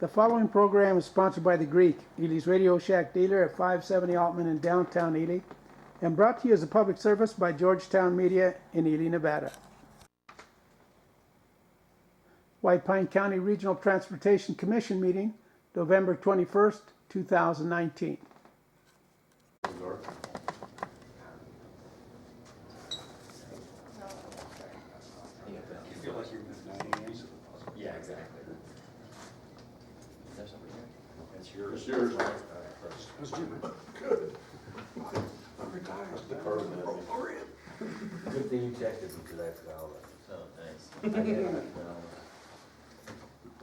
The following program is sponsored by The Greek, Ely's Radio Shack dealer at 570 Altman in downtown Ely, and brought to you as a public service by Georgetown Media in Ely, Nevada. White Pine County Regional Transportation Commission meeting, November 21st, 2019. Yeah, exactly. There's somebody here. That's yours. It's yours. All right, first. That's Jim. Good. I'm retired. That's the first one. We're in. Good thing you checked it because I forgot all that. So, thanks. I did,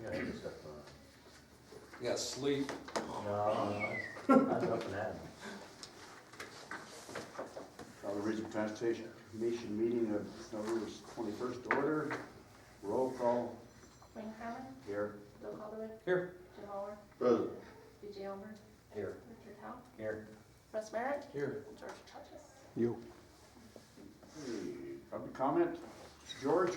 yeah, good stuff. You got sleep. No, I'm up and at 'em. Call the Regional Transportation Commission meeting of November 21st to order. Roll call Wayne Cowan, here. Bill Calderwood, Here. Jim Howard, Present. BJ Elmer, Here. Richard Howe, Here. Russ Merritt, Here. and George Chachas. You. Public comment. George?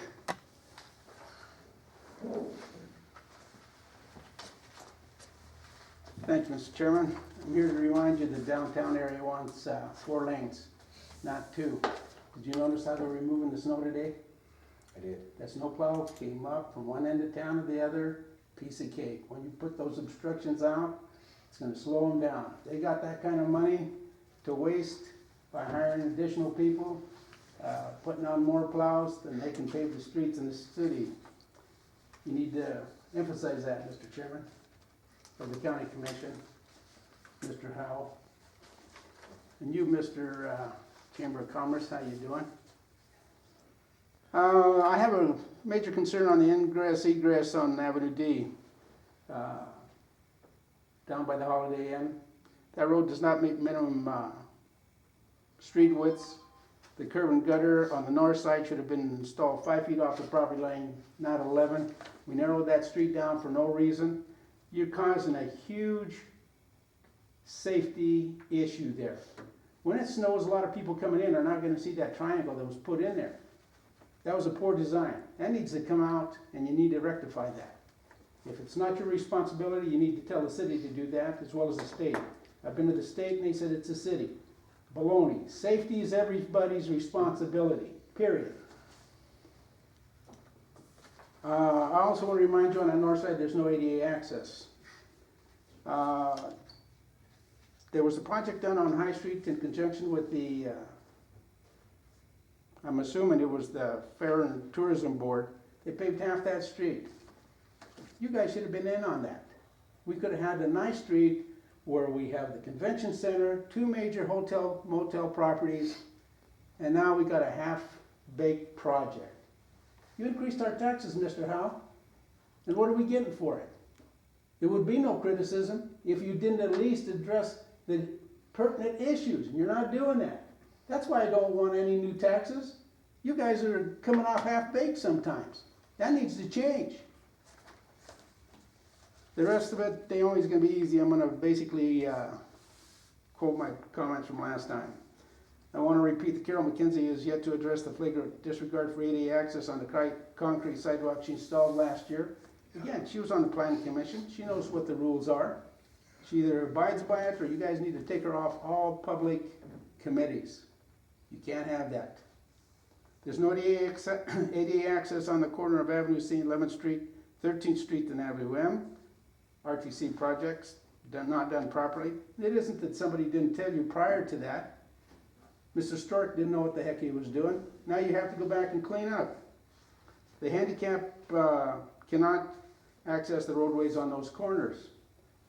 Thank you, Mr. Chairman. I'm here to remind you the downtown area wants 4 lanes, not 2. Did you notice how they're removing the snow today? I did. That snowplow came up from one end of town to the other, piece of cake. When you put those obstructions out, it's gonna slow them down. If they got that kind of money to waste by hiring additional people, putting on more plows, then they can pave the streets in the city. You need to emphasize that, Mr. Chairman, for the county commission, Mr. Howell. And you, Mr. Chamber of Commerce, how you doing? I have a major concern on the ingress egress on Avenue D, down by the Holiday Inn. That road does not meet minimum street widths. The curb and gutter on the north side should have been installed 5 feet off the property line, not 11. We narrowed that street down for no reason. You're causing a huge safety issue there. When it snows, a lot of people coming in are not going to see that triangle that was put in there. That was a poor design. That needs to come out, and you need to rectify that. If it's not your responsibility, you need to tell the city to do that, as well as the state. I've been to the state, and they said it's a city. Baloney. Safety is everybody's responsibility, period. I also want to remind you on the north side, there's no ADA access. There was a project done on High Street in conjunction with the I'm assuming it was the Fair and Tourism Board. They paved half that street. You guys should have been in on that. We could have had a nice street where we have the convention center, 2 major hotel, motel properties, and now we got a half-baked project. You increased our taxes, Mr. Howe, and what are we getting for it? There would be no criticism if you didn't at least address the pertinent issues, and you're not doing that. That's why I don't want any new taxes. You guys are coming off half-baked sometimes. That needs to change. The rest of it, Naomi's going to be easy. I'm going to basically quote my comments from last time. I want to repeat that Carol McKenzie has yet to address the flagrant disregard for ADA access on the concrete sidewalk she installed last year. Again, she was on the planning commission. She knows what the rules are. She either abides by it, or you guys need to take her off all public committees. You can't have that. There's no ADA access on the corner of Avenue C, 11th Street, 13th Street, and Avenue M. RTC projects not done properly. It isn't that somebody didn't tell you prior to that. Mr. Stork didn't know what the heck he was doing. Now you have to go back and clean up. The handicap cannot access the roadways on those corners.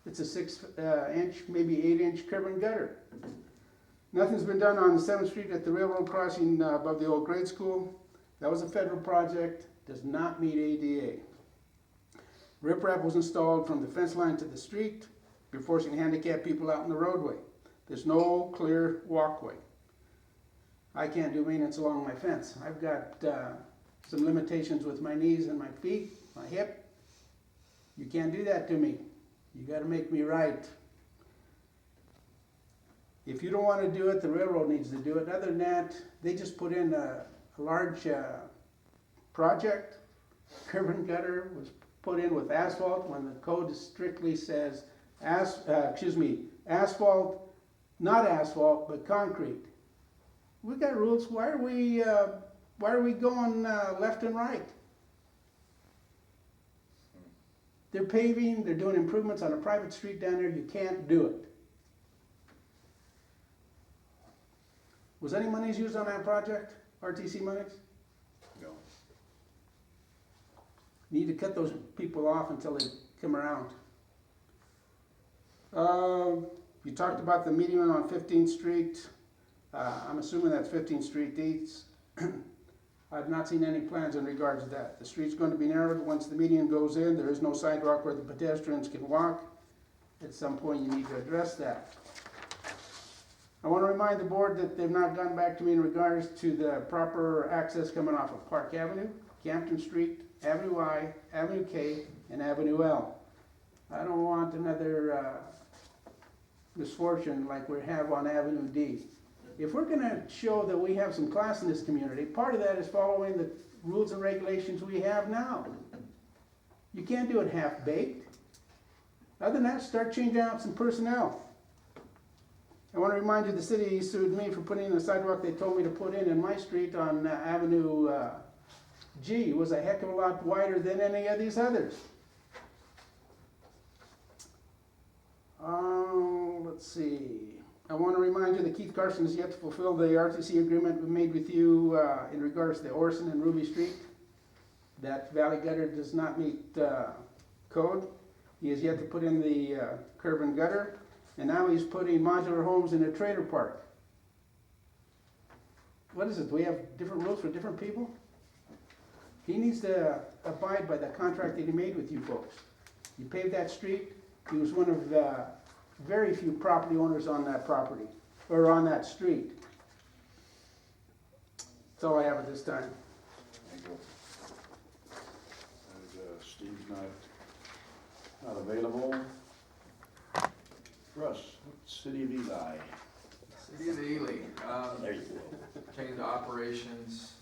It's a 6-inch, maybe 8-inch curb and gutter. Nothing's been done on 7th Street at the railroad crossing above the old grade school. That was a federal project, does not meet ADA. Riprap was installed from the fence line to the street. You're forcing handicapped people out in the roadway. There's no clear walkway. I can't do maintenance along my fence. I've got some limitations with my knees and my feet, my hip. You can't do that to me. You got to make me right. If you don't want to do it, the railroad needs to do it. Other than that, they just put in a large project. Curb and gutter was put in with asphalt when the code strictly says asphalt, not asphalt, but concrete. We got rules, why are we going left and right? They're paving, they're doing improvements on a private street down there, you can't do it. Was any monies used on that project, RTC monies? No. Need to cut those people off until they come around. You talked about the median on 15th Street. I'm assuming that's 15th Street East. I've not seen any plans in regards to that. The street's going to be narrowed once the median goes in. There is no sidewalk where the pedestrians can walk. At some point, you need to address that. I want to remind the board that they've not gone back to me in regards to the proper access coming off of Park Avenue, Campton Street, Avenue I, Avenue K, and Avenue L. I don't want another misfortune like we have on Avenue D. If we're gonna show that we have some class in this community, part of that is following the rules and regulations we have now. You can't do it half-baked. Other than that, start changing out some personnel. I want to remind you, the city sued me for putting in a sidewalk they told me to put in my street on Avenue G. It was a heck of a lot wider than any of these others. Let's see. I want to remind you that Keith Carson has yet to fulfill the RTC agreement we made with you in regards to Orson and Ruby Street. That valley gutter does not meet code. He has yet to put in the curb and gutter, and now he's putting modular homes in a trailer park. What is it? Do we have different rules for different people? He needs to abide by the contract that he made with you folks. You paved that street. He was one of the very few property owners on that property, or on that street. That's all I have at this time. Thank you. And Steve's not available. Russ, City of Ely. City of Ely, There you go. change to operations,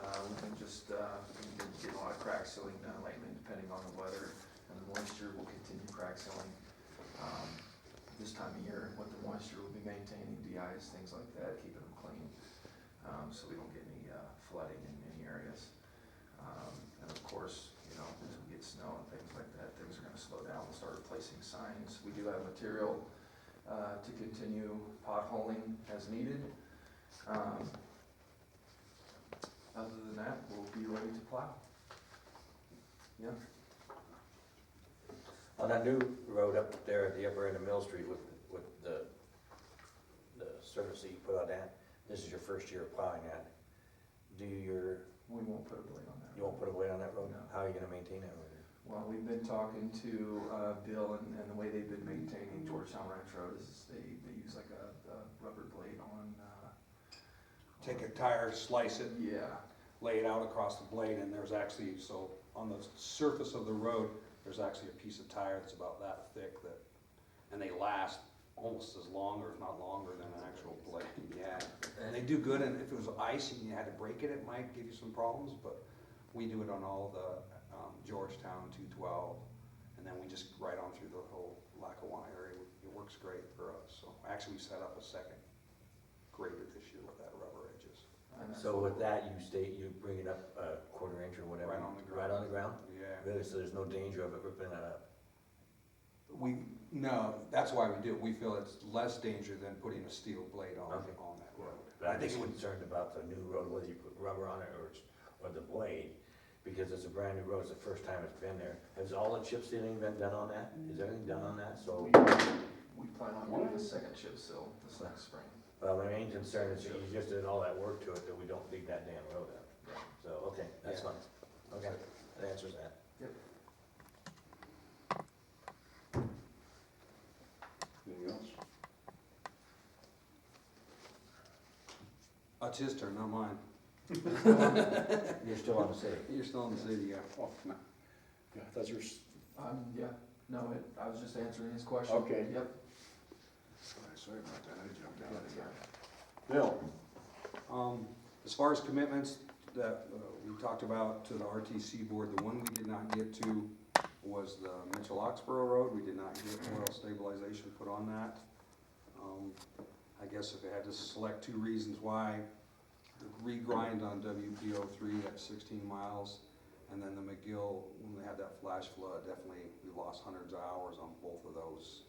we can just, we've been getting a lot of crack sealing done lately, depending on the weather and the moisture, we'll continue crack sealing. This time of year, with the moisture, we'll be maintaining DIs, things like that, keeping them clean, so we don't get any flooding in any areas. And of course, you know, as we get snow and things like that, things are gonna slow down, we'll start replacing signs. We do have material to continue potholing as needed. Other than that, we'll be ready to plow. Yeah. On that new road up there at the upper end of Mill Street with the surface that you put on that, this is your first year of plowing that. We won't put a blade on that. You won't put a weight on that road? No. How are you gonna maintain that road? Well, we've been talking to Bill, and the way they've been maintaining Georgetown Ranch Road is they use like a rubber blade on. Take a tire, slice it, Yeah, lay it out across the blade, and there's actually, so on the surface of the road, there's actually a piece of tire that's about that thick and they last almost as long, or if not longer, than an actual blade, yeah. And they do good, and if it was ice and you had to break it, it might give you some problems, but we do it on all the Georgetown 212, and then we just ride on through the whole Lackawanna area. It works great for us, so actually we set up a second grader this year with that rubber edges. and that's So what with that, you bring it up a quarter inch or whatever? Right on the ground. Right on the ground? Yeah. Really, so there's no danger of it ripping that up? No, that's why we do it. We feel it's less danger than putting a steel blade on Okay. that road. But I'm just concerned about the new road, whether you put rubber on it or the blade, because it's a brand new road, it's the first time it's been there. Has all the chip sealing been done on that? Is everything done on that? So, we plan on doing the second chip seal this next spring. well, my main concern is you just did all that work to it, that we don't dig that damn road up. Yeah. So, okay, that's Yeah. fine. Okay, that answers that. Anything else? It's his turn, not mine. You're still on the city? You're still in the city, yeah. Oh, no. Yeah, that's your, Yeah, no, I was just answering his question. Okay. Yep. sorry about that, I jumped out of there. Bill? As far as commitments that we talked about to the RTC board, the one we did not get to was the Mitchell-Oxborough Road. We did not get oil stabilization put on that. I guess if I had to select two reasons why, the regrind on WPO3 at 16 miles, and then the McGill, when they had that flash flood, definitely we lost hundreds of hours on both of those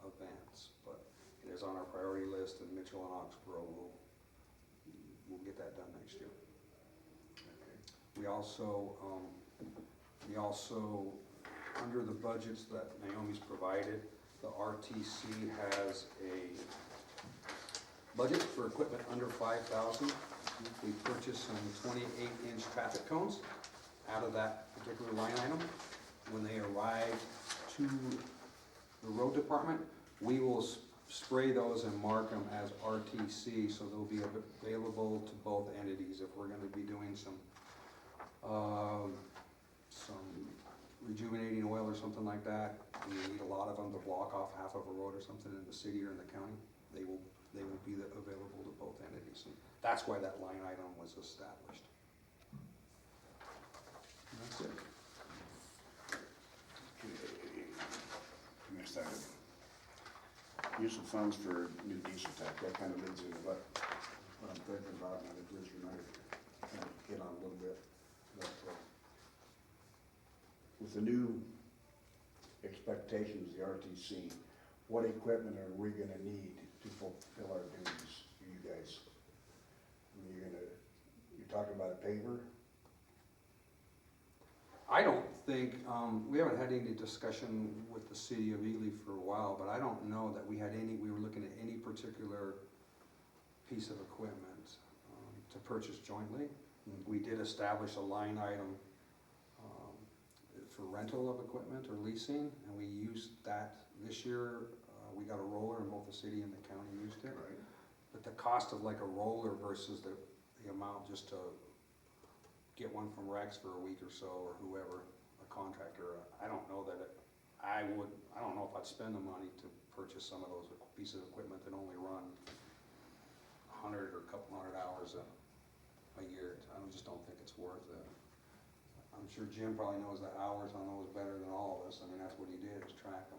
events. But it is on our priority list, and Mitchell and Oxborough we'll get that done next year. We also, under the budgets that Naomi's provided, the RTC has a budget for equipment under 5,000. We purchased some 28-inch traffic cones out of that particular line item. When they arrive to the road department, we will spray those and mark them as RTC, so they'll be available to both entities if we're gonna be doing some rejuvenating oil or something like that. And we need a lot of them to block off half of a road or something in the city or in the county. They will be available to both entities. And that's why that line item was established. And that's it. Next item. Use of funds for new diesel tank, that kind of leads into what I'm thinking about, and I think Liz and I kind of hit on a little bit. But, with the new expectations, the RTC, what equipment are we gonna need to fulfill our duties, you guys? I mean, you're talking about a paver? I don't think, we haven't had any discussion with the city of Ely for a while, but I don't know that we were looking at any particular piece of equipment to purchase jointly. We did establish a line item for rental of equipment or leasing, and we used that this year. We got a roller, and both the city and the county used it. Right. But the cost of like a roller versus the amount just to get one from Rex for a week or so, or whoever, a contractor, I don't know that I don't know if I'd spend the money to purchase some of those pieces of equipment that only run 100 or a couple hundred hours a year. I just don't think it's worth it. I'm sure Jim probably knows the hours on those better than all of us. I mean, that's what he did, is track them.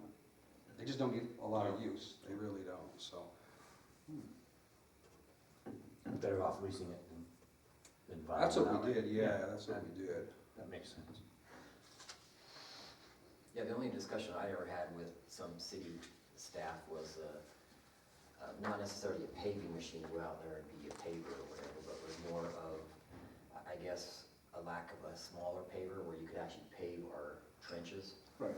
They just don't get a lot of use. They really don't, so. Better off leasing it than buying it. That's what we outright. did, yeah, that's what we did. That makes sense. Yeah, the only discussion I ever had with some city staff was not necessarily a paving machine to go out there and be a paver or whatever, but was more of, I guess, a lack of a smaller paver where you could actually pave our trenches. Right.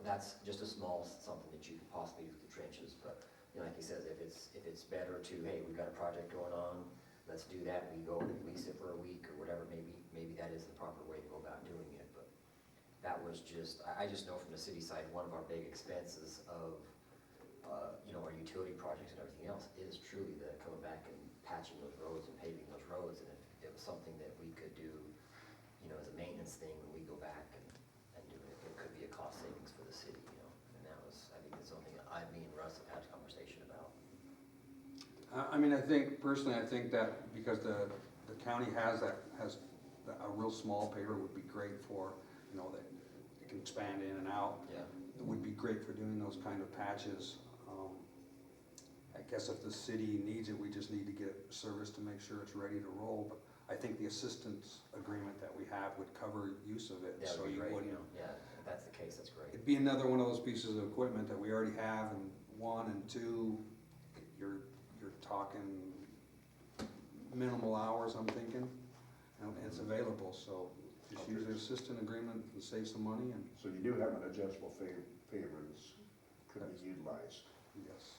That's just a small something that you could possibly do with the trenches, but, you know, like he says, if it's better to, hey, we've got a project going on, let's do that, we go and lease it for a week or whatever, maybe that is the proper way to go about doing it, but that was just, I just know from the city side, one of our big expenses of, you know, our utility projects and everything else is truly the coming back and patching those roads and paving those roads, and if it was something that we could do, you know, as a maintenance thing, when we go back and do it, it could be a cost savings for the city, you know, and that was, I think it's something that me and Russ have had a conversation about. I mean, I think, personally, I think that because the county has a real small paver would be great for, you know, that it can expand in and out. Yeah. It would be great for doing those kind of patches. I guess if the city needs it, we just need to get service to make sure it's ready to roll. But I think the assistance agreement that we have would cover use of it. That So would be you great, wouldn't. you know, yeah, if that's the case, that's great. It'd be another one of those pieces of equipment that we already have, and one and two, you're talking minimal hours, I'm thinking, and it's available, so just use the assistant agreement and save some money, and So you do have an adjustable paver that could be utilized. yes.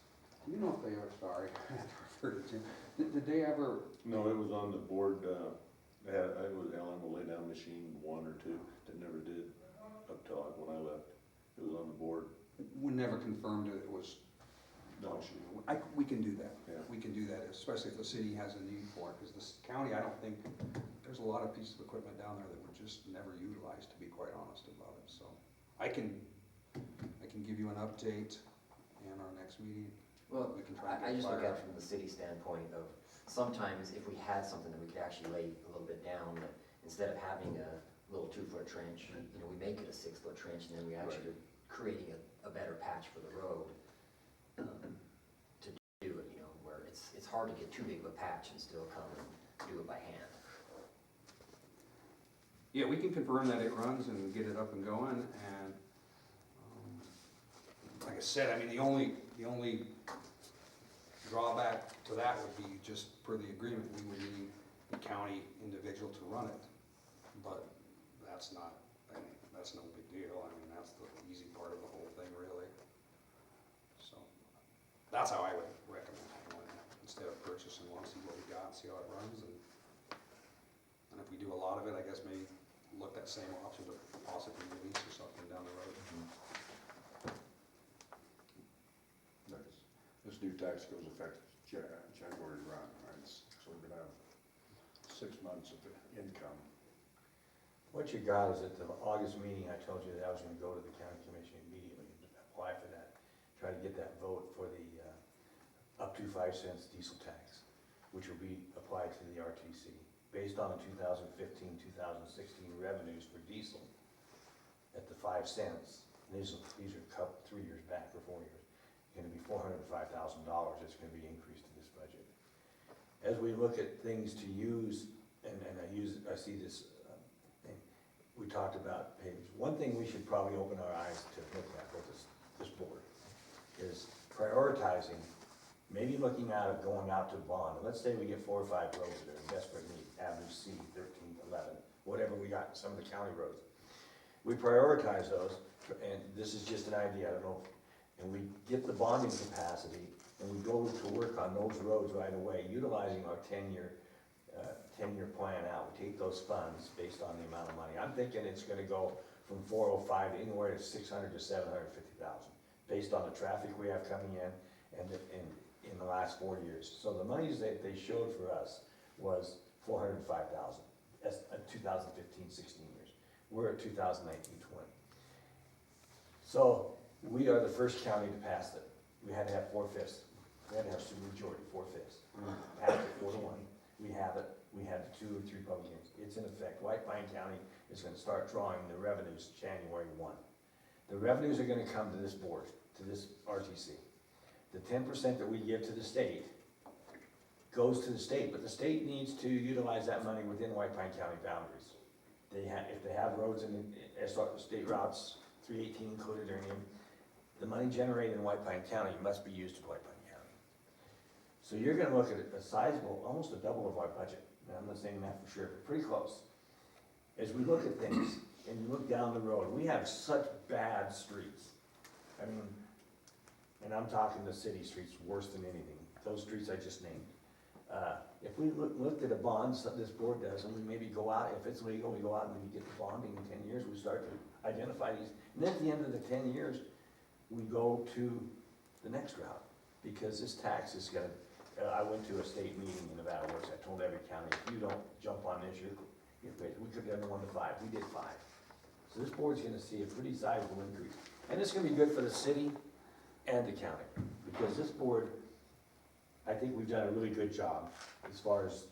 Do you know if they are, sorry, I have to refer to Jim, did they ever, No, it was on the board, it was Allen will lay down machine 1 or 2, that never did, up till when I left, it was on the board. we never confirmed it was No. we can do that. Yeah. We can do that, especially if the city has a need for it, because the county, I don't think, there's a lot of pieces of equipment down there that were just never utilized, to be quite honest about it, so. I can give you an update in our next meeting. Well, We can try and I get just look fire. at it from the city standpoint of, sometimes if we had something that we could actually lay a little bit down, that instead of having a little 2-foot trench, you know, we make it a 6-foot trench, and then we actually are creating a better patch for the road to do it, you know, where it's hard to get too big of a patch and still come and do it by hand. Yeah, we can confirm that it runs and get it up and going, and, like I said, I mean, the only drawback to that would be just per the agreement, we would need the county individual to run it. But that's not, I mean, that's no big deal, I mean, that's the easy part of the whole thing, really. So, that's how I would recommend handling it, instead of purchasing one, see what we got, see how it runs, and if we do a lot of it, I guess maybe look at same option to possibly release or something down the road. This new tax goes effective January 1, right? So we're gonna have 6 months of income. What you got is at the August meeting, I told you that I was gonna go to the county commission immediately, and apply for that, try to get that vote for the, up to 5 cents diesel tax, which will be applied to the RTC, based on the 2015-2016 revenues for diesel at the 5 cents. And these are 3 years back or 4 years. Gonna be $405,000 that's gonna be increased in this budget. As we look at things to use, and I see this thing, we talked about pavers. One thing we should probably open our eyes to look at with this board is prioritizing, maybe looking out at going out to bond. And let's say we get 4 or 5 roads that are in desperate need, Avenue C, 13, 11, whatever we got, some of the county roads. We prioritize those, and this is just an idea, I don't know, and we get the bonding capacity, and we go to work on those roads right away, utilizing our 10-year plan out. We take those funds based on the amount of money. I'm thinking it's gonna go from 405 to anywhere to 600 to 750,000, based on the traffic we have coming in, and in the last 4 years. So the monies that they showed for us was 405,000, that's 2015-16 years. We're at 2019-20. So we are the first county to pass it. We had to have 4/5. We had to have super majority, 4/5. We passed it 4-1. We have it. We had 2 or 3 public hearings. It's in effect. White Pine County is gonna start drawing the revenues January 1. The revenues are gonna come to this board, to this RTC. The 10% that we give to the state goes to the state, but the state needs to utilize that money within White Pine County boundaries. If they have roads in state routes, 318 included or any, the money generated in White Pine County must be used to White Pine County. So you're gonna look at a sizable, almost a double of our budget. Now, I'm not saying that for sure, but pretty close. As we look at things, and you look down the road, we have such bad streets. I mean, and I'm talking the city streets worse than anything, those streets I just named. If we looked at a bond, something this board does, and we maybe go out, if it's legal, we go out and we get the bonding in 10 years, we start to identify these. And then at the end of the 10 years, we go to the next route, because this tax is gonna, I went to a state meeting in Nevada Works, I told every county, if you don't jump on this, we could have done 1 to 5, we did 5. So this board's gonna see a pretty sizable increase. And it's gonna be good for the city and the county, because this board, I think we've done a really good job as far as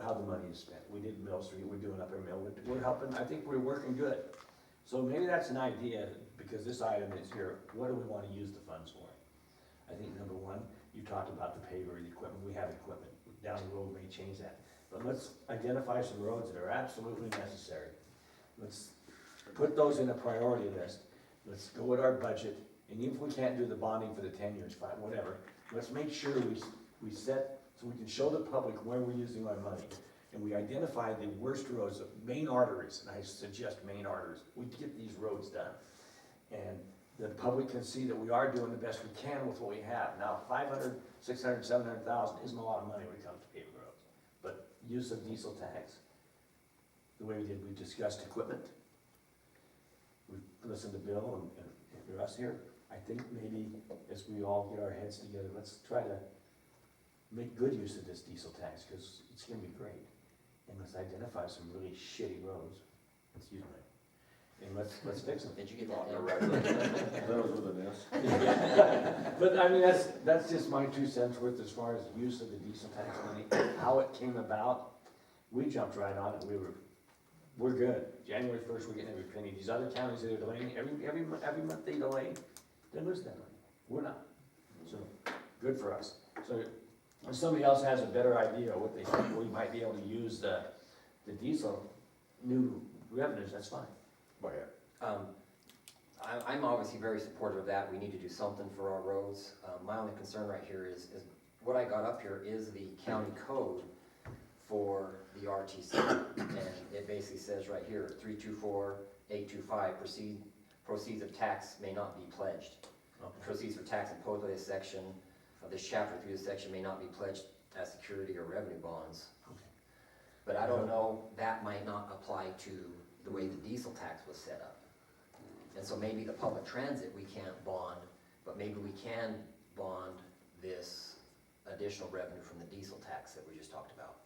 how the money is spent. We did Mill Street, we're doing Upper Mill, we're helping, I think we're working good. So maybe that's an idea, because this item is here, what do we wanna use the funds for? I think number 1, you talked about the paver, the equipment, we have equipment, down the road we may change that. But let's identify some roads that are absolutely necessary. Let's put those in a priority list, let's go with our budget, and even if we can't do the bonding for the 10 years, fine, whatever, let's make sure we set, so we can show the public where we're using our money. And we identify the worst roads, the main arteries, and I suggest main arteries, we get these roads done. And the public can see that we are doing the best we can with what we have. Now, 500, 600, 700,000 isn't a lot of money when it comes to paving roads. But use of diesel tax, the way we did, we discussed equipment. We've listened to Bill and us here. I think maybe as we all get our heads together, let's try to make good use of this diesel tax, because it's gonna be great. And let's identify some really shitty roads, excuse me, and let's fix them. Did you get that down? That was with an S. But I mean, that's just my 2 cents worth as far as the use of the diesel tax money, how it came about. We jumped right on it, we were we're good. January first, we're getting every penny. These other counties that are delaying, every month they delay, they're losing that money. We're not. So, good for us. So, if somebody else has a better idea of what they think we might be able to use the diesel new revenues, that's fine. But yeah, I'm obviously very supportive of that, we need to do something for our roads. My only concern right here is what I got up here is the county code for the RTC. And it basically says right here, 324-825, proceeds of tax may not be pledged. Proceeds for tax imposed by this section of this chapter through this section may not be pledged as security or revenue bonds. But I don't know, that might not apply to the way the diesel tax was set up. And so maybe the public transit we can't bond, but maybe we can bond this additional revenue from the diesel tax that we just talked about.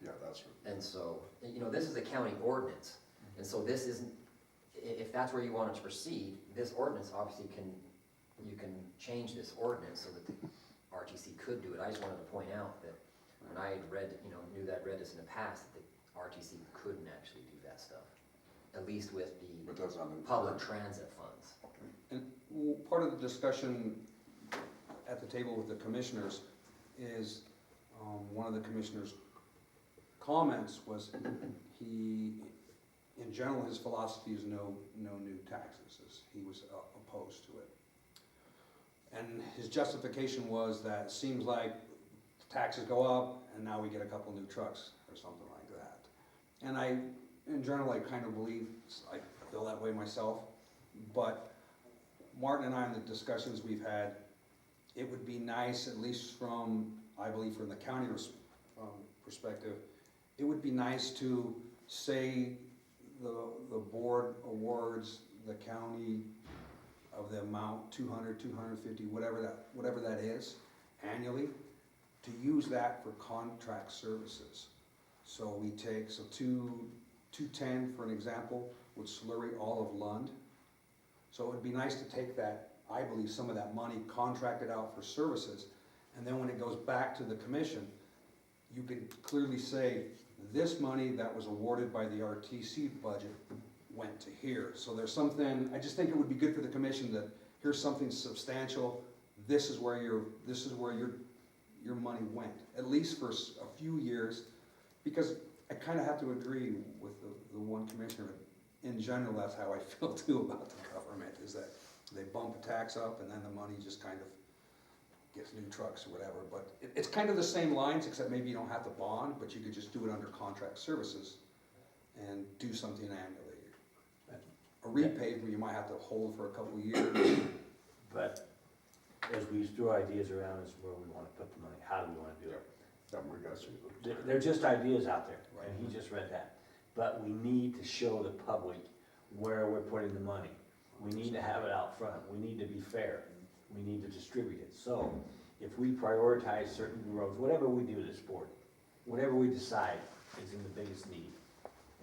Yeah, that's right. And so, you know, this is a county ordinance, and so this isn't, if that's where you want it to proceed, this ordinance obviously you can change this ordinance so that the RTC could do it. I just wanted to point out that when I had read, knew this in the past, that the RTC couldn't actually do that stuff, at least with But the that's not in. public transit funds. And part of the discussion at the table with the commissioners is, one of the commissioners' comments was he, in general, his philosophy is no new taxes. He was opposed to it. And his justification was that it seems like taxes go up and now we get a couple new trucks or something like that. And in general, I kind of believe, I feel that way myself, but Martin and I, in the discussions we've had, it would be nice, at least from, I believe from the county perspective, it would be nice to say the board awards the county of the amount, 200, 250, whatever that is, annually, to use that for contract services. So we take, 210, for an example, would slurry all of Lund. So it would be nice to take that, I believe, some of that money, contract it out for services, and then when it goes back to the commission, you could clearly say, this money that was awarded by the RTC budget went to here. So there's something, I just think it would be good for the commission that here's something substantial, this is where your money went, at least for a few years, because I kind of have to agree with the one commissioner. In general, that's how I feel too about the government, is that they bump the tax up and then the money just kind of gets new trucks or whatever. But it's kind of the same lines, except maybe you don't have to bond, but you could just do it under contract services and do something annually. A repave where you might have to hold for a couple of years. But as we throw ideas around is where we wanna put the money, how do we wanna do it? They're just ideas out there, and he just read that. But we need to show the public where we're putting the money. We need to have it out front. We need to be fair. We need to distribute it. So if we prioritize certain roads, whatever we do this board, whatever we decide is in the biggest need.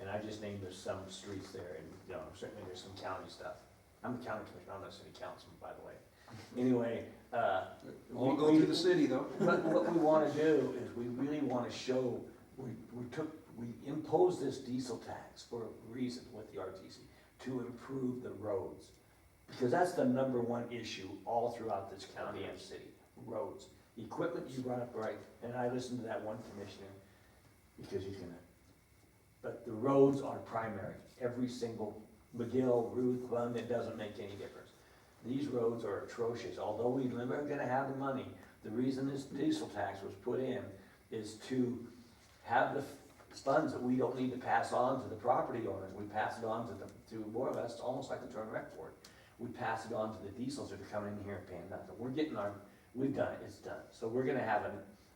And I just named there's some streets there, and certainly there's some county stuff. I'm a county commissioner, I'm not a city councilman, by the way. Anyway, Won't go through the city though. but what we wanna do is we really wanna show, we imposed this diesel tax for a reason with the RTC, to improve the roads. Because that's the number one issue all throughout this county and city, roads. Equipment you brought up right, and I listened to that one commissioner, because he's gonna, but the roads are primary. Every single McGill, Ruth, Lund, it doesn't make any difference. These roads are atrocious. Although we're never gonna have the money, the reason this diesel tax was put in is to have the funds that we don't need to pass on to the property owners. We pass it on to more or less, almost like the Turner Rec Board. We pass it on to the diesels that are coming in here and paying nothing. We've done it, it's done. So we're gonna have a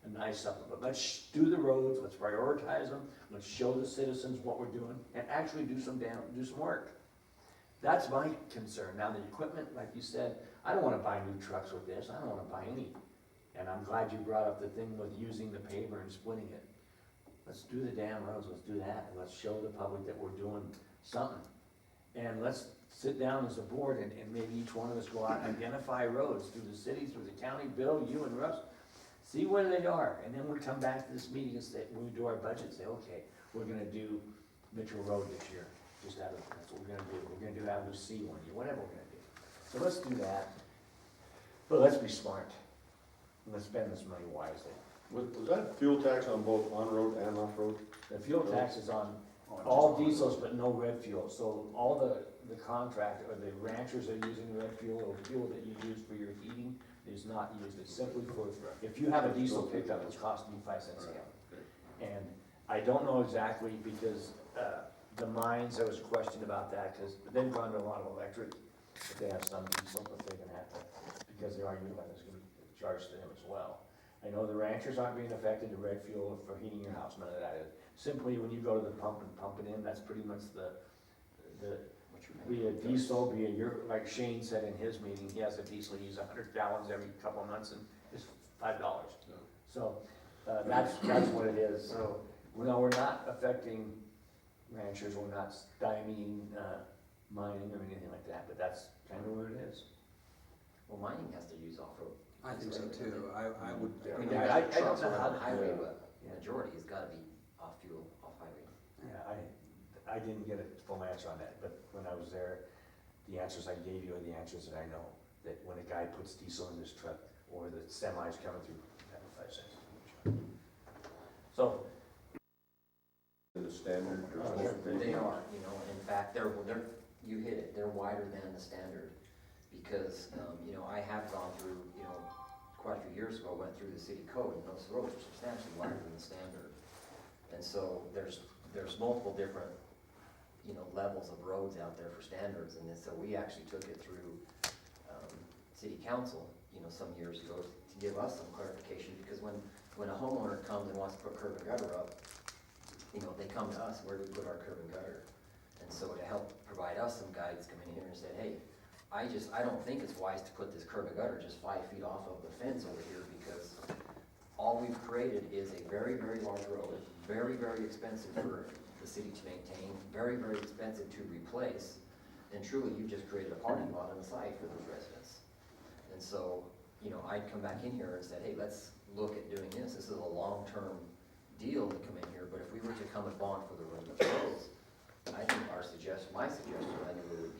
nice supplement. But let's do the roads, let's prioritize them, let's show the citizens what we're doing, and actually do some work. That's my concern. Now, the equipment, like you said, I don't wanna buy new trucks with this, I don't wanna buy any. And I'm glad you brought up the thing with using the paver and splitting it. Let's do the damn roads, let's do that, and let's show the public that we're doing something. And let's sit down as a board and maybe each one of us go out and identify roads through the city, through the county, Bill, you and Russ, see where they are, and then we come back to this meeting and say, when we do our budget, say, okay, we're gonna do Mitchell Road this year, just out of, that's what we're gonna do, we're gonna do Avenue C one year, whatever we're gonna do. So let's do that, but let's be smart, let's spend this money wisely. Was that fuel tax on both on-road and off-road? The fuel tax is on Oh, all just- diesels, but no red fuel, so all the contract, or the ranchers are using red fuel, or fuel that you use for your heating is not used, it's simply for, if you have a diesel pickup, it's costing you 5 cents a gallon. And I don't know exactly, because, the mines, there was a question about that, because they've gone to a lot of electric, but they have some diesel, but they're gonna have to, because they are utilizing, it's gonna be charged to them as well. I know the ranchers aren't being affected, the red fuel for heating your house, none of that is. Simply, when you go to the pump and pump it in, that's pretty much the, What you be a diesel, be a, like Shane said in his meeting, he has a diesel, he uses 100 gallons every couple of months, and it's $5. So, that's what it is, so, no, we're not affecting ranchers, we're not stymieing, mining or anything like that, but that's kind of where it is. Well, mining has to use off-road. I think so too, I would. I mean, Yeah, there's I don't trucks know around how- the highway, yeah. but majority has gotta be off fuel, off highway. Yeah, I didn't get a full answer on that, but when I was there, the answers I gave you are the answers that I know. That when a guy puts diesel in his truck, or the semi's coming through, that 5 cents. So, The standard? or Oh, sure. something? They are, you know, in fact, they're, you hit it, they're wider than the standard. Because, you know, I have gone through, you know, quite a few years ago, went through the city code, and those roads are substantially wider than the standard. And so there's multiple different, you know, levels of roads out there for standards, and then, so we actually took it through, city council, you know, some years ago to give us some clarification, because when a homeowner comes and wants to put curb and gutter up, you know, they come to us, where do we put our curb and gutter? And so to help provide us some guidance, come in here and said, hey, I don't think it's wise to put this curb and gutter just 5 feet off of the fence over here, because all we've created is a very, very large road, very, very expensive for the city to maintain, very, very expensive to replace, and truly, you've just created a parking lot on the side for those residents. And so, you know, I'd come back in here and said, hey, let's look at doing this. This is a long-term deal to come in here, but if we were to come and bond for the road themselves, I think my suggestion, I think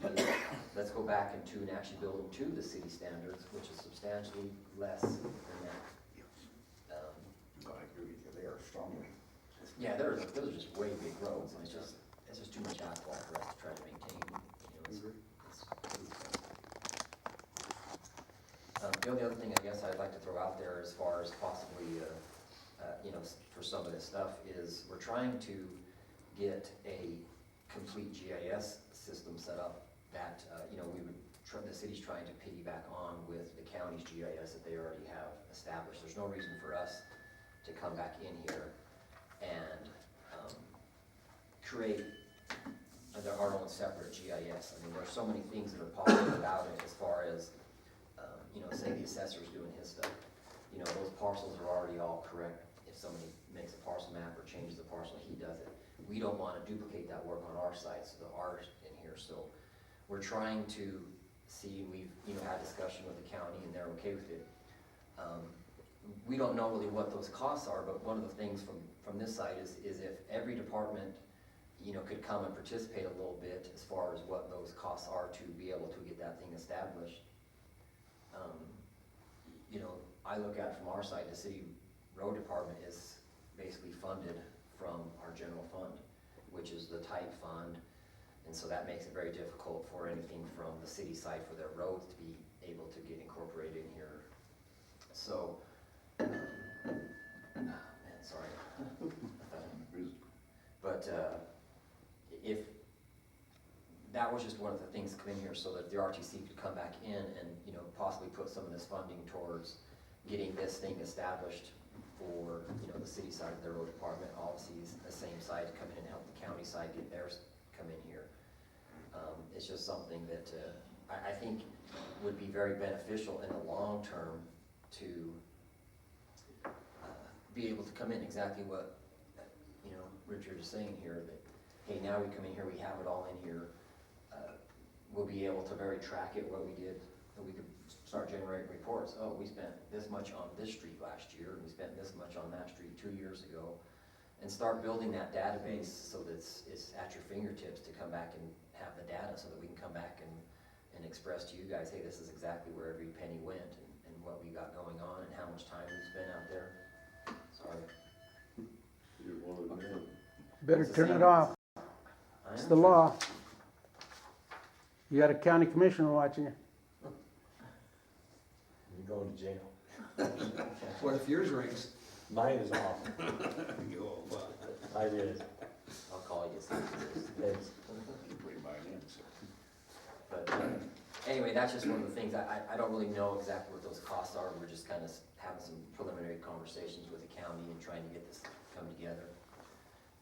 would be, let's go back and actually build them to the city standards, which is substantially less than that. I agree with you, they are strongly. Yeah, those are just way big roads, and it's just too much asphalt for us to try to maintain, you know, it's too expensive. The only other thing I guess I'd like to throw out there as far as possibly, you know, for some of this stuff is we're trying to get a complete GIS system set up that, you know, the city's trying to piggyback on with the county's GIS that they already have established. There's no reason for us to come back in here and create our own separate GIS. I mean, there's so many things that are positive about it as far as, you know, say the assessor's doing his stuff. You know, those parcels are already all correct. If somebody makes a parcel map or changes the parcel, he does it. We don't want to duplicate that work on our site, so the R's in here. So we're trying to see, we've, you know, had discussion with the county and they're okay with it. We don't know really what those costs are, but one of the things from this side is if every department, you know, could come and participate a little bit as far as what those costs are to be able to get that thing established. You know, I look at it from our side, the city road department is basically funded from our general fund, which is the type fund. And so that makes it very difficult for anything from the city side for their roads to be able to get incorporated in here. So, man, sorry. But if, that was just one of the things to come in here so that the RTC could come back in and, you know, possibly put some of this funding towards getting this thing established for, you know, the city side of their road department, obviously the same side to come in and help the county side get theirs come in here. It's just something that I think would be very beneficial in the long term to be able to come in exactly what, you know, Richard is saying here, that, hey, now we come in here, we have it all in here. We'll be able to very track it, what we did, and we could start generating reports. Oh, we spent this much on this street last year, and we spent this much on that street 2 years ago. and start building that database so that it's at your fingertips to come back and have the data so that we can come back and express to you guys, hey, this is exactly where every penny went and what we got going on and how much time we spent out there. Sorry. You're one of them. Better It's the turn it same. off. I It's am the trying- law. You got a county commissioner watching you. You're going to jail. What if yours rings? Mine is off. Oh, well. I did. I'll call you. Thanks. Bring mine in, so. But anyway, that's just one of the things, I don't really know exactly what those costs are, we're just kind of having some preliminary conversations with the county and trying to get this come together.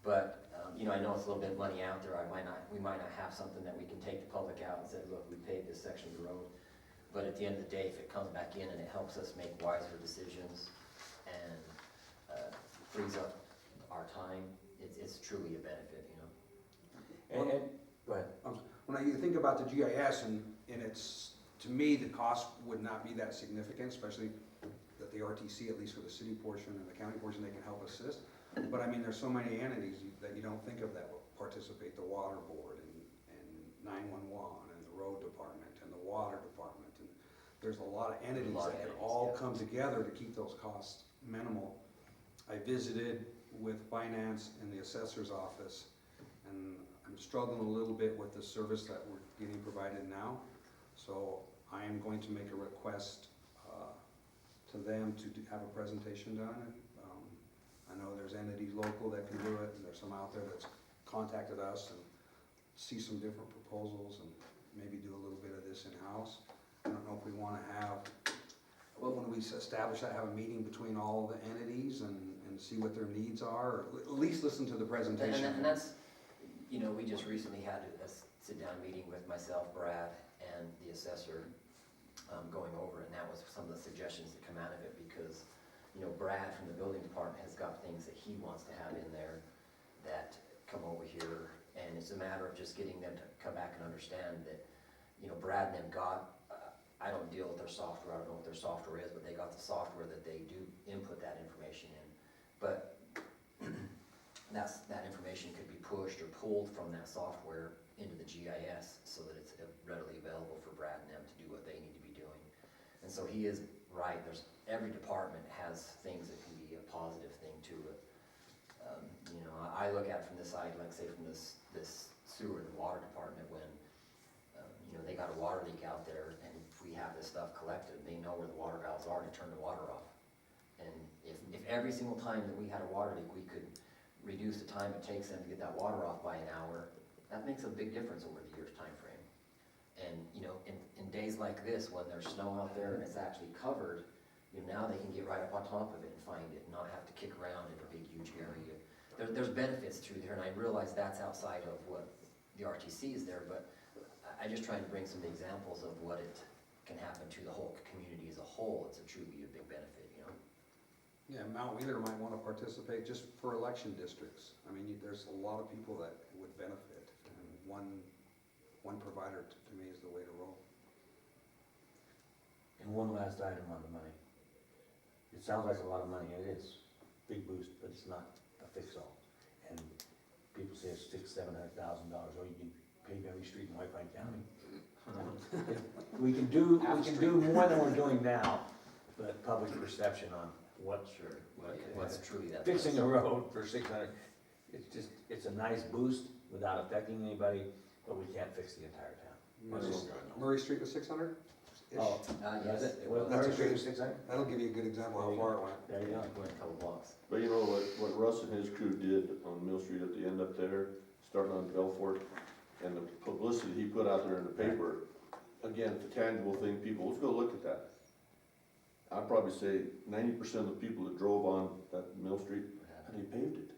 But, you know, I know it's a little bit of money out there, we might not have something that we can take the public out and say, look, we paved this section of the road. But at the end of the day, if it comes back in and it helps us make wiser decisions and frees up our time, it's truly a benefit, you know? And, go ahead. When you think about the GIS and it's, to me, the cost would not be that significant, especially that the RTC, at least for the city portion and the county portion, they can help assist. But I mean, there's so many entities that you don't think of that will participate, the water board and 911 and the road department and the water department. And there's a lot of entities lot of that can entities, all yeah. come together to keep those costs minimal. I visited with finance and the assessor's office, and I'm struggling a little bit with the service that we're getting provided now. So I am going to make a request to them to have a presentation done. I know there's entities local that can do it, and there's some out there that's contacted us and see some different proposals and maybe do a little bit of this in-house. I don't know if we wanna have, well, when we establish that, have a meeting between all the entities and see what their needs are, or at least listen to the presentation. And that's, you know, we just recently had a sit-down meeting with myself, Brad, and the assessor going over, and that was some of the suggestions that come out of it, because, you know, Brad from the building department has got things that he wants to have in there that come over here, and it's a matter of just getting them to come back and understand that, you know, Brad and them got, I don't deal with their software, I don't know what their software is, but they got the software that they do input that information in. But that information could be pushed or pulled from that software into the GIS so that it's readily available for Brad and them to do what they need to be doing. And so he is right, every department has things that can be a positive thing to it. You know, I look at it from this side, like say from this sewer, the water department, when, you know, they got a water leak out there, and if we have this stuff collected, they know where the water valves are to turn the water off. And if every single time that we had a water leak, we could reduce the time it takes them to get that water off by an hour, that makes a big difference over the year's time frame. And, you know, in days like this, when there's snow out there and it's actually covered, you know, now they can get right up on top of it and find it, and not have to kick around in a big, huge area. There's benefits through there, and I realize that's outside of what the RTC is there, but I just trying to bring some examples of what it can happen to the whole community as a whole. It's truly a big benefit, you know? Yeah, Mount Wheeler might want to participate just for election districts. I mean, there's a lot of people that would benefit, and one provider to me is the way to roll. And one last item on the money. It sounds like a lot of money, it is, big boost, but it's not a fix-all. And people say it's $600,000-700,000, oh, you can pave every street in White Pine County. We can do more than we're doing now, but public perception on what's What's truly that. fixing a road for 600, it's a nice boost without affecting anybody, but we can't fix the entire town. Murray Street was 600? Oh, Yes, is it? it was. That's a Murray Street good- was 600? That'll give you a good example how far it went. There you go. Went a couple blocks. But you know what Russ and his crew did on Mill Street at the end up there, starting on Belfort, and the publicity he put out there in the paper, again, it's a tangible thing, people, let's go look at that. I'd probably say 90% of the people that drove on that Mill Street, they paved it,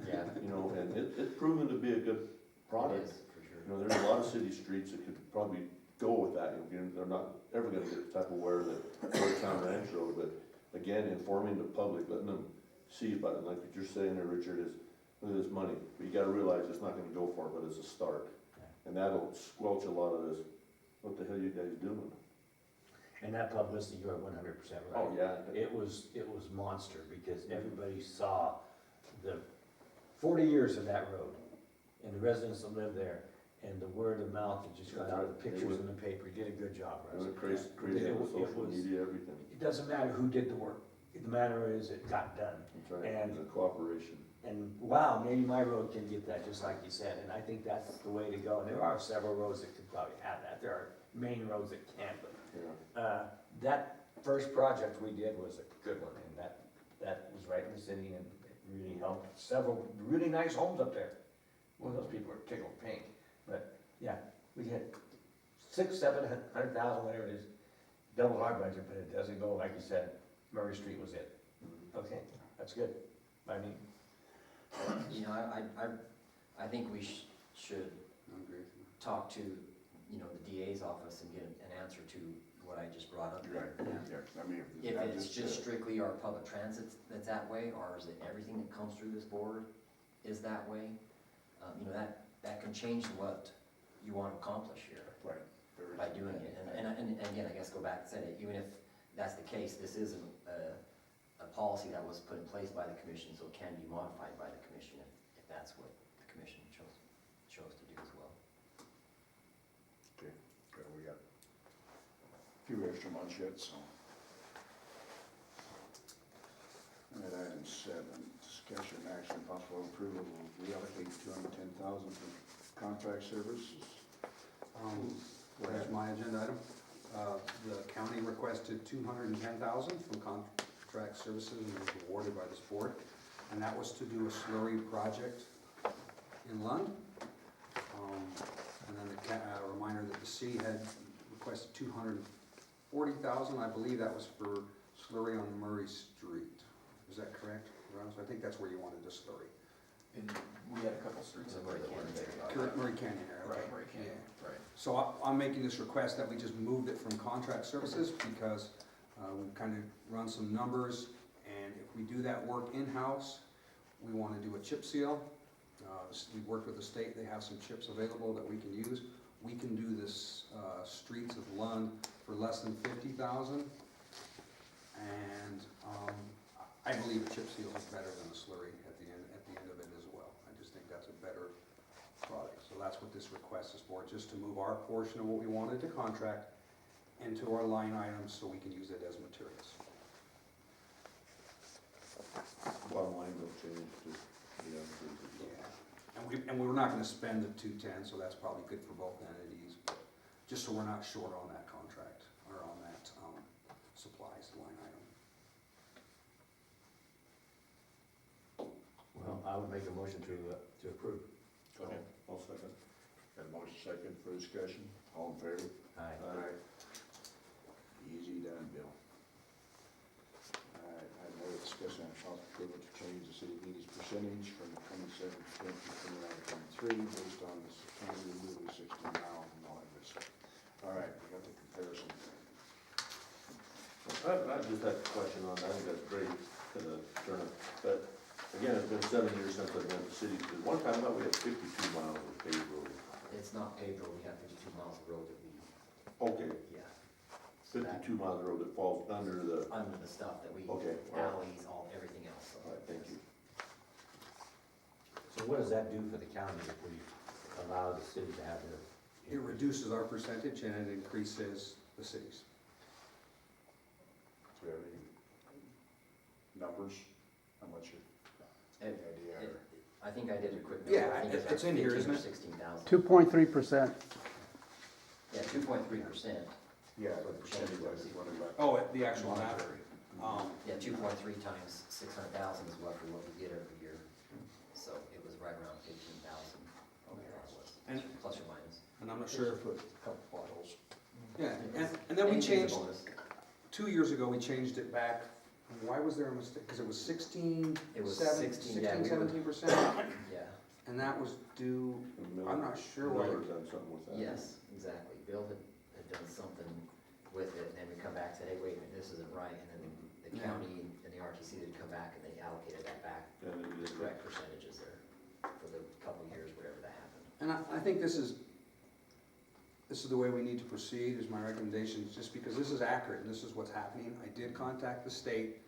Yeah, you know, and it's proven to be a good it product. is, for sure. You know, there's a lot of city streets that could probably go with that, you know, they're not ever gonna get the type of wear that Town Ranch Road, but again, informing the public, letting them see about it, like what you're saying there, Richard, is, look at this money, but you gotta realize it's not gonna go far, but it's a start. And that'll squelch a lot of this, what the hell you guys doing? And that publicity, you're 100% right. Oh, yeah. It was monster, because everybody saw the 40 years of that road, and the residents that live there, and the word of mouth that just got out, the pictures in the paper, you did a good job, It was Russ. crazy, crazy It with wa- it social was- media, everything. It doesn't matter who did the work, the matter is it got done. That's right, And- the cooperation. And wow, maybe my road can get that, just like you said, and I think that's the way to go. And there are several roads that could probably have that, there are main roads that can't, but Yeah. that first project we did was a good one, and that was right in the city, and it really helped several really nice homes up there. Well, those people are tickled pink, but yeah, we had 600,000, 700,000, whatever it is, double our budget, but it doesn't go, like you said, Murray Street was it. Okay, that's good. I mean, You know, I think we should I agree. talk to, you know, the DA's office and get an answer to what I just brought up Right, there. yeah, I mean, If I it's just strictly our public transit that's that way, or is it everything that comes through this board is that way? You know, that can change what you want to accomplish here Right. There is- by doing it. And again, I guess go back and say that even if that's the case, this isn't a policy that was put in place by the commission, so it can be modified by the commission if that's what the commission chose to do as well. Okay, good, we got a few extra months yet, so. And item 7, discussion action possible approval of reallocate 210,000 for contract services. There's my agenda item. The county requested 210,000 from contract services and was awarded by this board. And that was to do a slurry project in Lund. And then a reminder that the city had requested 240,000. I believe that was for slurry on Murray Street. Is that correct, Ron? So I think that's where you wanted the slurry. And we had a couple streets up there that weren't there. Correct, Murray Canyon area, okay. Right, Murray Canyon, right. So I'm making this request that we just moved it from contract services because we've kind of run some numbers, and if we do that work in-house, we want to do a chip seal. We worked with the state, they have some chips available that we can use. We can do this streets of Lund for less than 50,000. And I believe a chip seal is better than a slurry at the end of it as well. I just think that's a better product. So that's what this request is for, just to move our portion of what we wanted to contract into our line items so we can use it as materials. Bottom line, no change, just, yeah. And we're not gonna spend the 210, so that's probably good for both entities, but just so we're not short on that contract, or on that, supplies line item. well, I would make a motion to approve. Okay, I'll second. Got a motion second for discussion, all in favor? Aye. Aye. Easy done, Bill. All right, I know discussion on possible approval to change the city meetings percentage from 27% to 29.3 based on this county removing 16 miles and all that good stuff. All right, we got the comparison. I just had a question on that, I think that's great, turn up, but again, it's been 7 years since I've been to the city, because one time I thought we had 52 miles of paved road. It's not paved road, we have 52 miles of road that we, Okay, yeah. So that- 52 miles of road that falls under the, Under the stuff that we, Okay, all right. alleys, everything else. all right, thank you. So what does that do for the county if we allow the city to have their? It reduces our percentage and it increases the city's. Do we have any numbers? How much you, It- idea? it- I think I did a quick. Yeah, number. I think it's in here, 15 isn't or it? 16,000. 2.3%. Yeah, 2.3%. Yeah, For the the percentage change was what about? Oh, the actual amount. Monetary. Yeah, 2.3 times 600,000 is roughly what we get every year. So it was right around 15,000. And- Plus or minus. And I'm not sure, Put a couple bottles. yeah, and then we Anything's a changed, bonus. 2 years ago, we changed it back. Why was there a mistake? Because it was 16, It was 16, 16, yeah, we were- 17%? Yeah, And that was due, Miller- I'm not sure why. Miller's done something with that. yes, exactly. Bill had done something with it, and then we come back and said, hey, wait a minute, this isn't right. And then the Yeah. county and the RTC would come back and they allocated that back, And then you the did correct percentages there for the couple of years, whatever that happened. And I think this is the way we need to proceed, is my recommendation, just because this is accurate and this is what's happening. I did contact the state,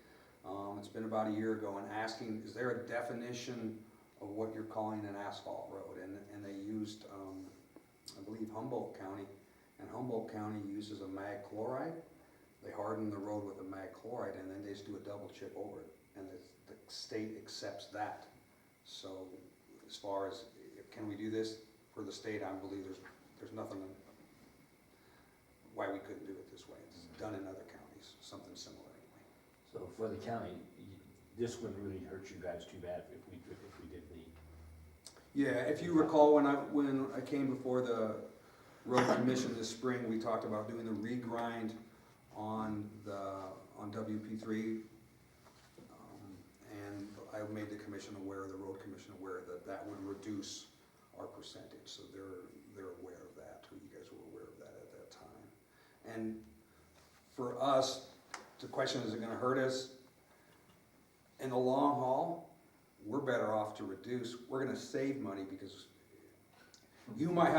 it's been about a year ago, and asking, is there a definition of what you're calling an asphalt road, and they used, I believe Humboldt County, and Humboldt County uses a mag chloride. They harden the road with a mag chloride, and then they just do a double chip over it, and the state accepts that. So as far as, can we do this for the state, I believe there's nothing why we couldn't do it this way. It's done in other counties, something similar anyway. So for the county, this wouldn't really hurt you guys too bad if we did the. Yeah, if you recall, when I came before the road commission this spring, we talked about doing the regrind on WP3. And I made the commission aware, the road commission aware, that would reduce our percentage, so they're aware of that, you guys were aware of that at that time. And for us, the question, is it gonna hurt us? In the long haul, we're better off to reduce, we're gonna save money, because you might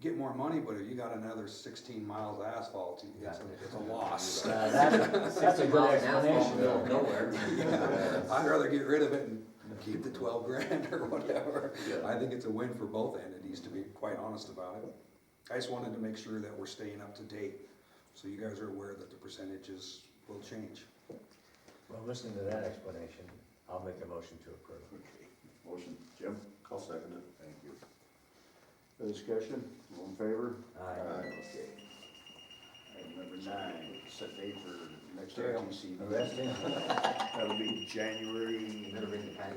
get more money, but if you got another 16 miles of asphalt, it's a loss. That's a good explanation. Nowhere. Yeah, I'd rather get rid of it and keep the 12 grand or whatever. Yeah. I think it's a win for both entities, to be quite honest about it. I just wanted to make sure that we're staying up to date, so you guys are aware that the percentages will change. Well, listening to that explanation, I'll make a motion to approve. Okay, motion, Jim, I'll second it. thank you. The discussion, all in favor? Aye. Okay. Item number 9, set date for next Daryl, RTC. arrest him. That'll be January. Never been to Patty,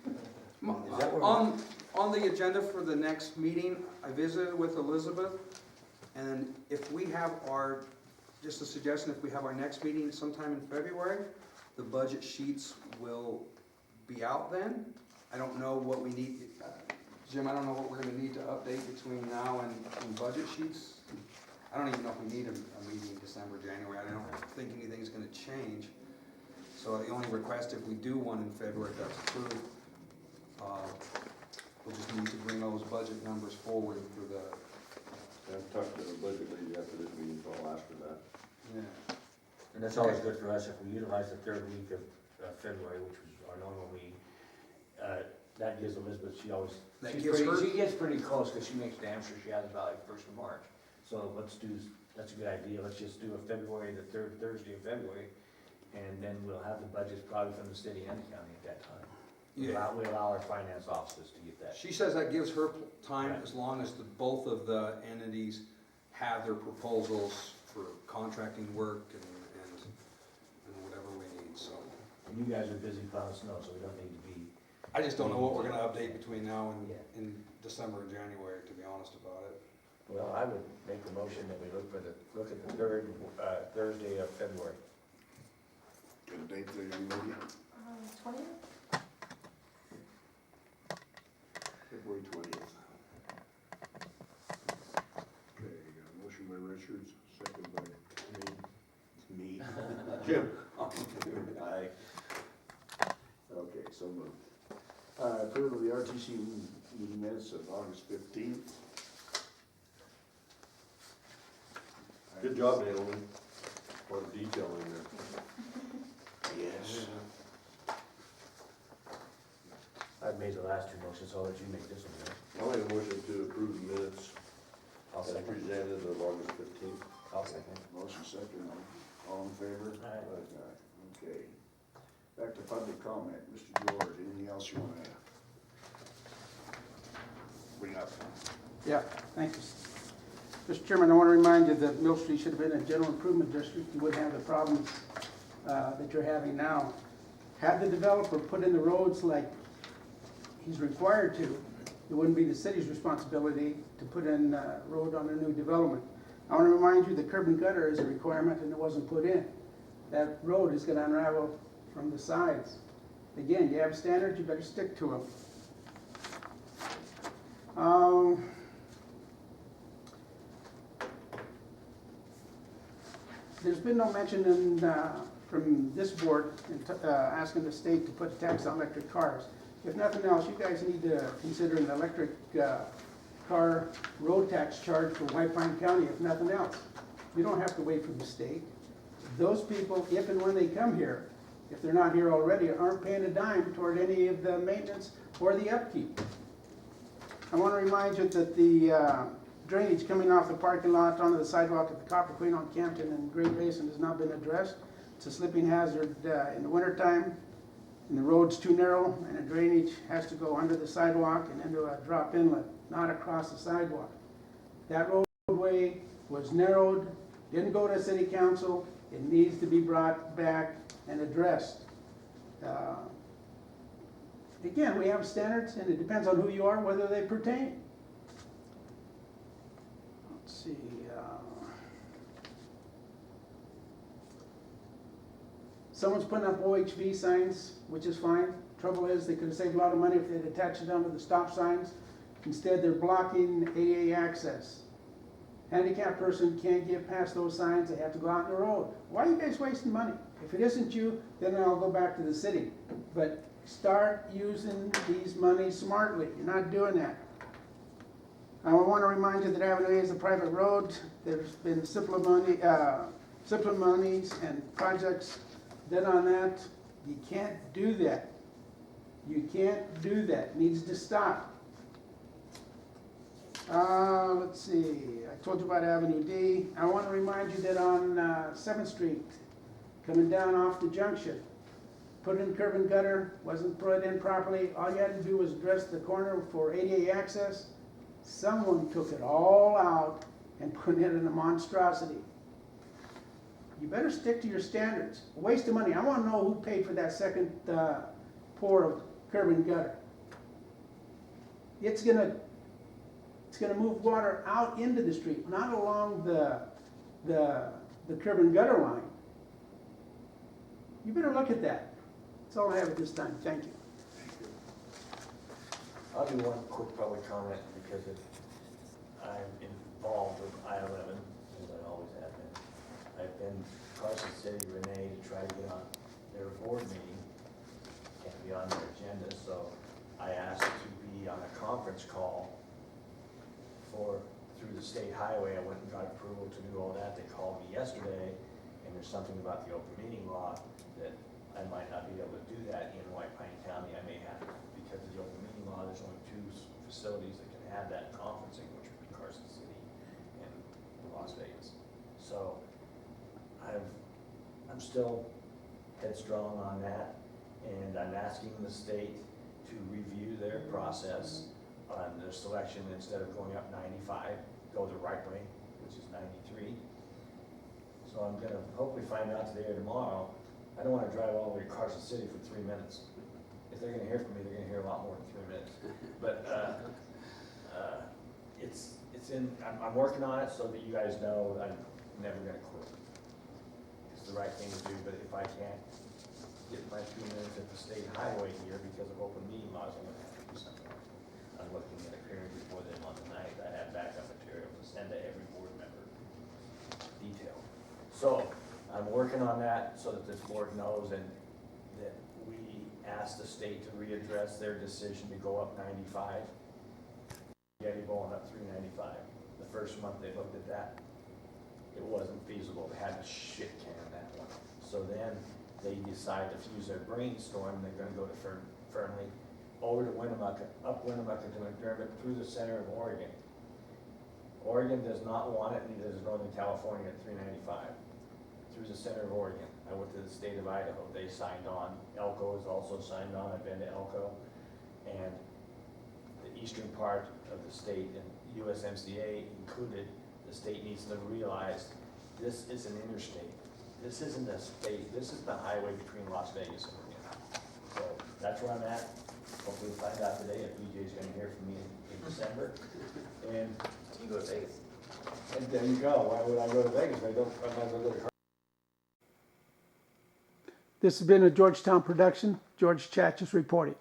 Is that where- On the agenda for the next meeting, I visited with Elizabeth, and if we have just a suggestion, if we have our next meeting sometime in February, the budget sheets will be out then. I don't know what we need, Jim, I don't know what we're gonna need to update between now and budget sheets. I don't even know if we need a meeting in December, January, I don't think anything's gonna change. So the only request, if we do one in February, if that's approved, we'll just need to bring those budget numbers forward for the, I've talked to the budget lady after this meeting, so I'll ask her that. yeah. And that's always good for us if we utilize the third week of February, which was our normal meeting. That gives Elizabeth, That gives her- she gets pretty close, because she makes damn sure she has about like 1st of March. So that's a good idea, let's just do a February, the third Thursday of February, and then we'll have the budgets probably from the city and the county at that time. Yeah. We allow our finance offices to get that. She says that gives her time, Right. as long as both of the entities have their proposals for contracting work and whatever we need, so. And you guys are busy plowing snow, so we don't need to be. I just don't know what we're gonna update between now Yeah. and December and January, to be honest about it. Well, I would make the motion that we look at the third Thursday of February. Got a date there, young lady? 20th? February 20th. Okay, got a motion by Richards, second by me. Jim? Aye. Okay, so moved. Approval of the RTC meeting minutes of August 15th. Good job, Naomi, for the detail in there. Yes. I've made the last two motions, so I'll let you make this one. I'll make a motion to approve the minutes I'll as second. presented of August 15th. I'll second. Motion second, all in favor? Aye. Okay. Back to public comment, Mr. George, anything else you wanna bring up? Yeah, thank you. Mr. Chairman, I want to remind you that Mill Street should have been a general improvement district. You wouldn't have the problems that you're having now. Had the developer put in the roads like he's required to, it wouldn't be the city's responsibility to put in a road on a new development. I want to remind you the curb and gutter is a requirement and it wasn't put in. That road is going to unravel from the sides. Again, you have standards, you better stick to them. There's been no mention from this board asking the state to put a tax on electric cars. If nothing else, you guys need to consider an electric car road tax charge for White Pine County, if nothing else. You don't have to wait for the state. Those people, if and when they come here, if they're not here already, aren't paying a dime toward any of the maintenance or the upkeep. I want to remind you that the drainage coming off the parking lot onto the sidewalk at the Copper Queen on Campton and Great Basin has not been addressed. It's a slipping hazard in the wintertime, and the road's too narrow, and the drainage has to go under the sidewalk and into a drop inlet, not across the sidewalk. That roadway was narrowed, didn't go to city council, it needs to be brought back and addressed. Again, we have standards, and it depends on who you are, whether they pertain. Let's see. Someone's putting up OHV signs, which is fine. Trouble is, they could have saved a lot of money if they'd attached it onto the stop signs. Instead, they're blocking ADA access. Handicapped person can't get past those signs, they have to go out on the road. Why are you guys wasting money? If it isn't you, then I'll go back to the city. But start using these monies smartly. You're not doing that. I want to remind you that Avenue A is a private road. There's been simple monies and projects done on that. You can't do that. You can't do that. It needs to stop. Let's see. I told you about Avenue D. I want to remind you that on 7th Street, coming down off the junction, put in curb and gutter, wasn't put in properly. All you had to do was address the corner for ADA access. Someone took it all out and put it in a monstrosity. You better stick to your standards. A waste of money. I want to know who paid for that second pour of curb and gutter. It's gonna move water out into the street, not along the curb and gutter line. You better look at that. That's all I have at this time. Thank you. I'll do one quick public comment because I'm involved with I-11, as I always have been. I've been to Carson City, Renee, to try to get on their board meeting. Can't be on their agenda, so I asked to be on a conference call through the state highway. I went and got approval to do all that. They called me yesterday, and there's something about the open meeting law that I might not be able to do that in White Pine County. I may have, because of the open meeting law, there's only 2 facilities that can have that conferencing, which would be Carson City and Las Vegas. So I'm still headstrong on that, and I'm asking the state to review their process on their selection. Instead of going up 95, go the right way, which is 93. So I'm gonna hopefully find out today or tomorrow. I don't wanna drive all the way to Carson City for 3 minutes. If they're gonna hear from me, they're gonna hear a lot more than 3 minutes. But I'm working on it so that you guys know I'm never gonna quit. It's the right thing to do, but if I can't get my 2 minutes at the state highway here because of open meeting laws, I'm gonna have to do something else. I'm looking at a period before them on the 9th. I have backup material to send to every board member, detail. So I'm working on that so that this board knows, and that we ask the state to readdress their decision to go up 95. Getty going up 395. The first month they looked at that, it wasn't feasible. They had to shit can that one. So then they decide to fuse their brainstorm. They're going to go to Fernley, over to Winnemucca, up Winnemucca to McDermott, through the center of Oregon. Oregon does not want it, neither does Northern California at 395. Through the center of Oregon. I went to the state of Idaho. They signed on. Elko is also signed on. I've been to Elko. And the eastern part of the state and USMCA included, the state needs to realize this is an interstate. This isn't a state. This is the highway between Las Vegas and Reno. So that's where I'm at. Hopefully we'll find out today if BJ's going to hear from me in December. And You go to Vegas. and there you go. Why would I go to Vegas? I might as well go to This has been a Georgetown production. George Chachis reporting.